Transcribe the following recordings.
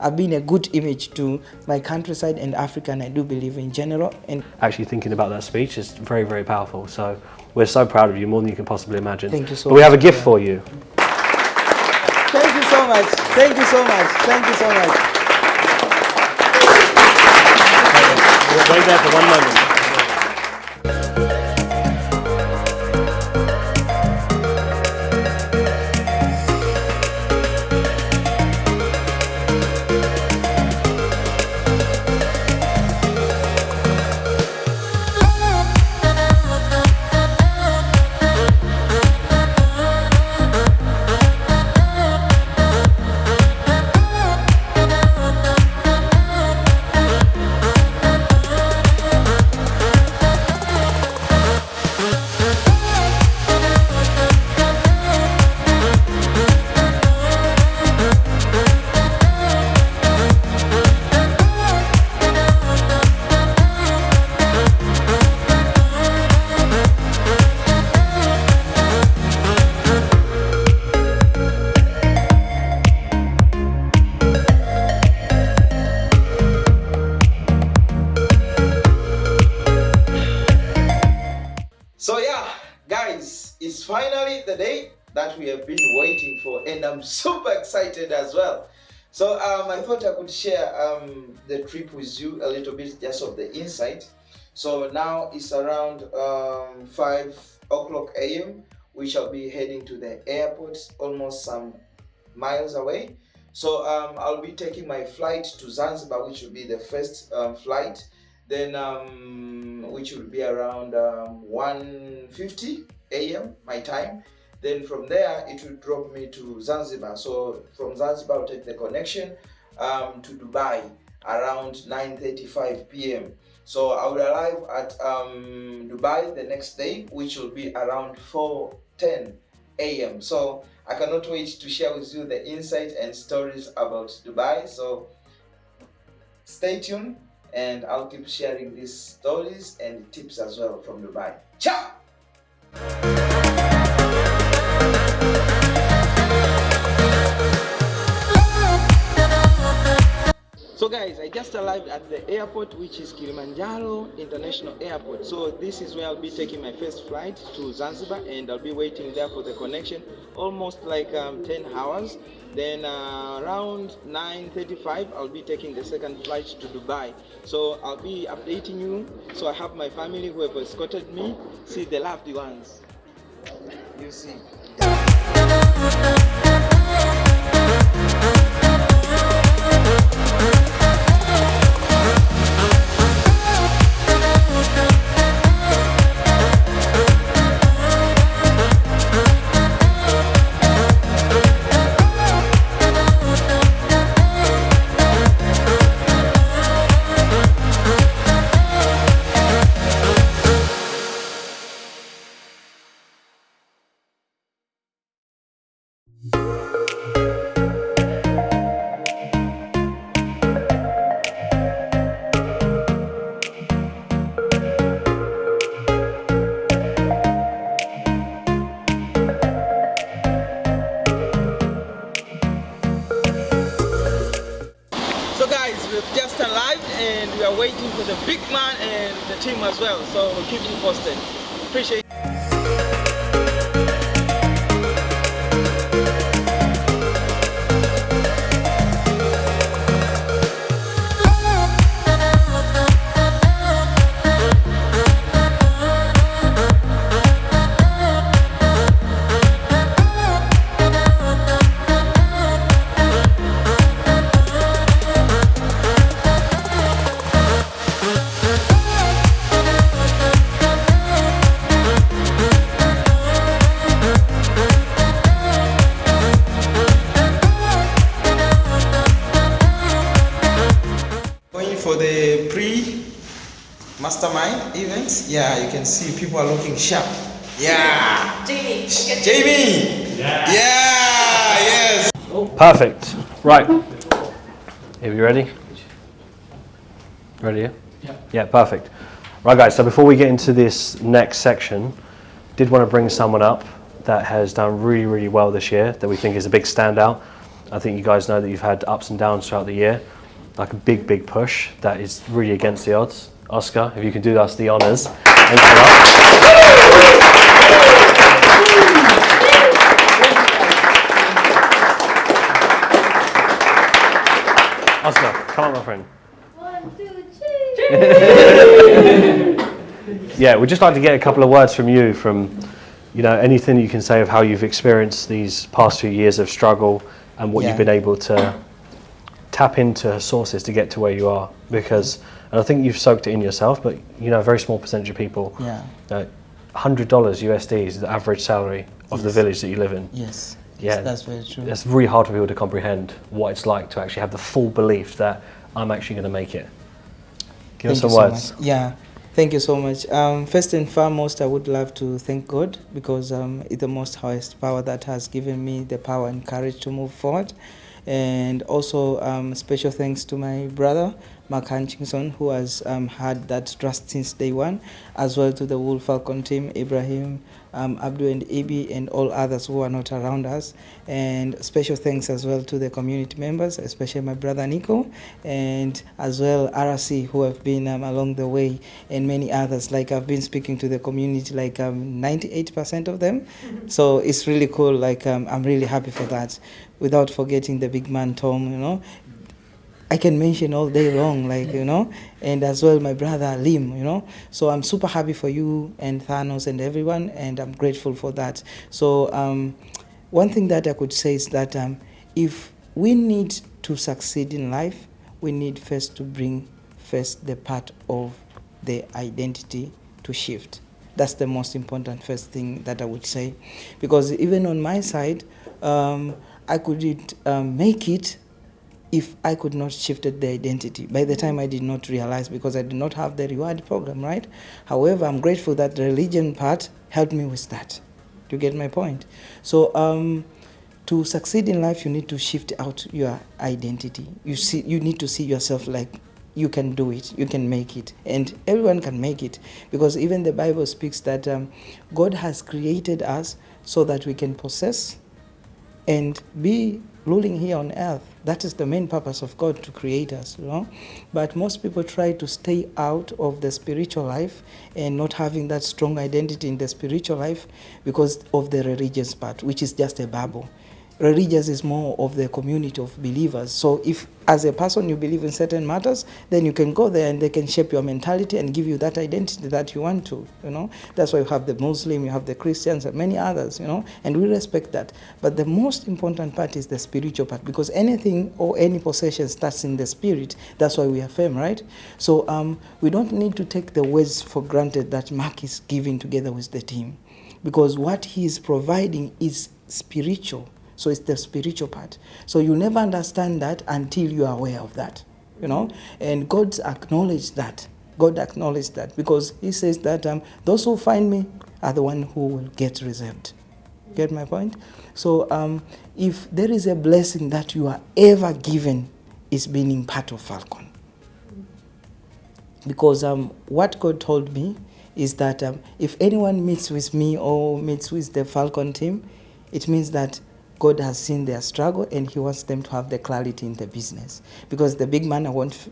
I've been a good image to my countryside and Africa, and I do believe in general. And actually thinking about that speech is very, very powerful. So we're so proud of you, more than you can possibly imagine. Thank you so much. We have a much. gift for you. Thank you so much. Thank you so much. Thank you so much. Wait there for 1 moment. So yeah, guys, it's finally the day that we have been waiting for, and I'm super excited as well. So I thought I could share the trip with you a little bit, just of the insight. So now it's around 5 o'clock a.m. We shall be heading to the airport, almost some miles away. So I'll be taking my flight to Zanzibar, which will be the first flight. Then which will be around 1:50 a.m. my time. Then from there it will drop me to Zanzibar. So from Zanzibar I'll take the connection to Dubai around 9:35 p.m. So I will arrive at Dubai the next day, which will be around 4:10 a.m. So I cannot wait to share with you the insight and stories about Dubai. So stay tuned, and I'll keep sharing these stories and tips as well from Dubai. Ciao! So guys, I just arrived at the airport, which is Kilimanjaro International Airport. So this is where I'll be taking my first flight to Zanzibar, and I'll be waiting there for the connection, almost like 10 hours. Then around 9:35 I'll be taking the second flight to Dubai. So I'll be updating you. So I have my family who have escorted me. See the loved ones. You see. So guys, we've just arrived and we are waiting for the big man and the team as well. So keep you posted. Appreciate it. For the pre-mastermind events, yeah, you can see people are looking sharp. Yeah, Jamie. Yeah, yes. Perfect. Right. Are you ready? Ready? Yeah. Yeah. Perfect. Right, guys. So before we get into this next section, did want to bring someone up that has done really, really well this year that we think is a big standout. I think you guys know that you've had ups and downs throughout the year, like a big push that is really against the odds. Oscar, if you can do us the honours. Thanks a lot. Oscar, come on, my friend. 1, 2, 3. Yeah, we'd just like to get a couple of words from you, anything you can say of how you've experienced these past few years of struggle and what you've been able to tap into sources to get to where you are. Because, and I think you've soaked it in yourself, but a very small percentage of people, $100 USD is the average salary of the village that you live in. Yes. Yeah, that's very true. It's really hard for people to comprehend what it's like to actually have the full belief that I'm actually going to make it. Give us some words. Yeah, thank you so much. First and foremost, I would love to thank God because it's the most highest power that has given me the power and courage to move forward. And also special thanks to my brother, Mark Hutchinson, who has had that trust since day one, as well to the Wolf Falcon team, Ibrahim, Abdu and Ibi, and all others who are not around us. And special thanks as well to the community members, especially my brother Nico, and as well RC, who have been along the way, and many others. Like I've been speaking to the community, like 98% of them. So it's really cool. Like I'm really happy for that. Without forgetting the big man Tom, I can mention all day long, and as well my brother Lim, So I'm super happy for you and Thanos and everyone, and I'm grateful for that. So one thing that I could say is that if we need to succeed in life, we need first to bring the part of the identity to shift. That's the most important first thing that I would say, because even on my side, I couldn't make it if I could not shift the identity. By the time I did not realize, because I did not have the reward program, right? However, I'm grateful that the religion part helped me with that. Do you get my point? So to succeed in life, you need to shift out your identity. You need to see yourself like you can do it, you can make it, and everyone can make it, because even the Bible speaks that God has created us so that we can possess and be ruling here on earth. That is the main purpose of God, to create us, But most people try to stay out of the spiritual life and not having that strong identity in the spiritual life because of the religious part, which is just a bubble. Religious is more of the community of believers. So if as a person you believe in certain matters, then you can go there and they can shape your mentality and give you that identity that you want to, That's why you have the Muslim, you have the Christians and many others, and we respect that. But the most important part is the spiritual part, because anything or any possession starts in the spirit. That's why we affirm, right? So we don't need to take the words for granted that Mark is giving together with the team, because what he is providing is spiritual. So it's the spiritual part. So you never understand that until you are aware of that, And God acknowledged that. God acknowledged that because he says that those who find me are the one who will get reserved. Get my point? So if there is a blessing that you are ever given, is being part of Falcon. Because what God told me is that if anyone meets with me or meets with the Falcon team, it means that God has seen their struggle and he wants them to have the clarity in the business. Because the big man, I won't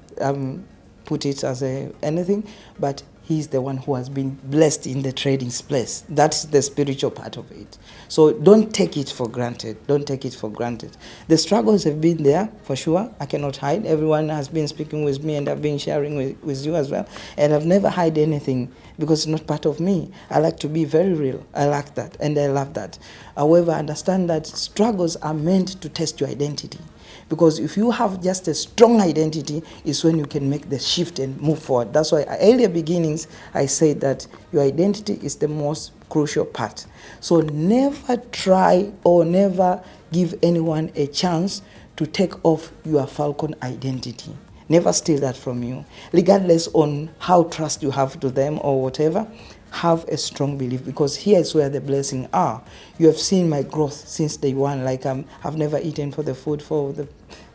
put it as anything, but he's the one who has been blessed in the trading place. That's the spiritual part of it. So don't take it for granted. Don't take it for granted. The struggles have been there, for sure. I cannot hide. Everyone has been speaking with me and I've been sharing with you as well. And I've never hide anything because it's not part of me. I like to be very real. I like that and I love that. However, understand that struggles are meant to test your identity. Because if you have just a strong identity, is when you can make the shift and move forward. That's why earlier beginnings, I said that your identity is the most crucial part. So never try or never give anyone a chance to take off your Falcon identity. Never steal that from you. Regardless on how trust you have to them or whatever, have a strong belief, because here is where the blessings are. You have seen my growth since day one. Like I've never eaten for the food for the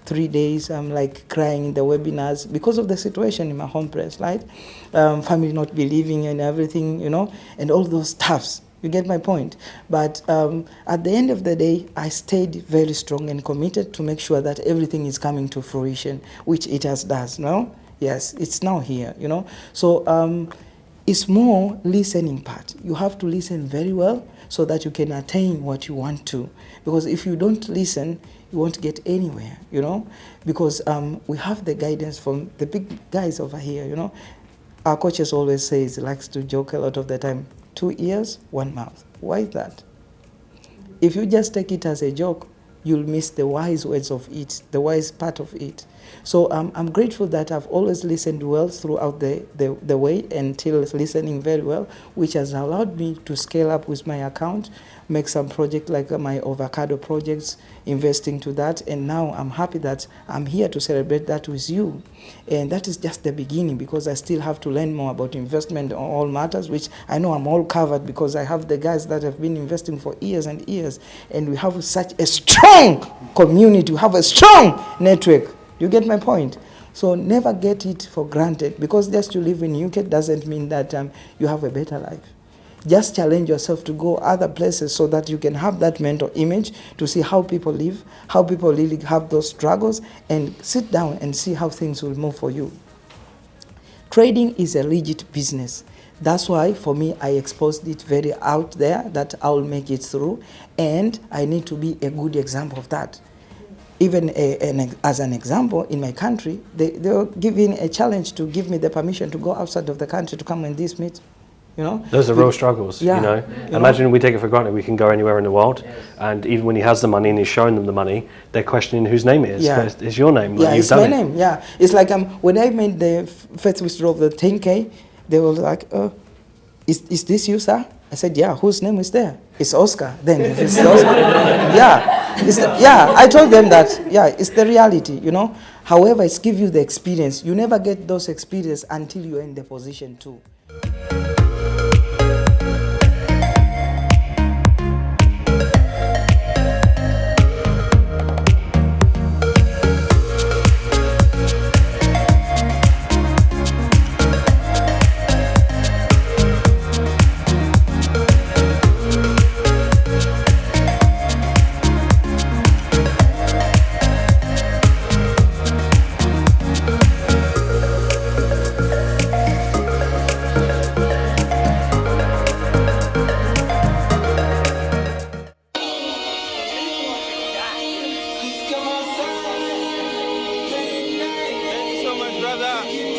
3 days. I'm like crying in the webinars because of the situation in my home place, right? Family not believing and everything, and all those stuffs. You get my point? But at the end of the day, I stayed very strong and committed to make sure that everything is coming to fruition, which it has does, no? Yes, it's now here, you know? So it's more listening part. You have to listen very well so that you can attain what you want to. Because if you don't listen, you won't get anywhere, you know? Because we have the guidance from the big guys over here, you know? Our coaches always says, likes to joke a lot of the time, 2 ears, 1 mouth. Why is that? If you just take it as a joke, you'll miss the wise words of it, the wise part of it. So I'm grateful that I've always listened well throughout the way until listening very well, which has allowed me to scale up with my account, make some project like my avocado projects, investing to that. And now I'm happy that I'm here to celebrate that with you. And that is just the beginning, because I still have to learn more about investment on all matters, which I know I'm all covered because I have the guys that have been investing for years and years. And we have such a strong community. We have a strong network. You get my point? So never get it for granted, because just you live in UK doesn't mean that you have a better life. Just challenge yourself to go other places so that you can have that mental image to see how people live, how people really have those struggles, and sit down and see how things will move for you. Trading is a legit business. That's why, for me, I exposed it very out there that I will make it through, and I need to be a good example of that. Even as an example, in my country, they were giving a challenge to give me the permission to go outside of the country to come in this meet. You know? Those are real struggles, yeah, you know. Imagine we take it for granted we can go anywhere in the world, and even when he has the money and he's showing them the money, they're questioning whose name it is. Yeah. It's your name. Like, Yeah, it's my name. Yeah, it's like when I made the first withdrawal of the 10K, they were like, is this you, sir? I said, yeah. Whose name is there? It's Oscar. Then if it's Oscar, yeah, I told them that. Yeah, it's the reality, you know. However, it's give you the experience. You never get those experiences until you're in the position too. Thank you so much, brother.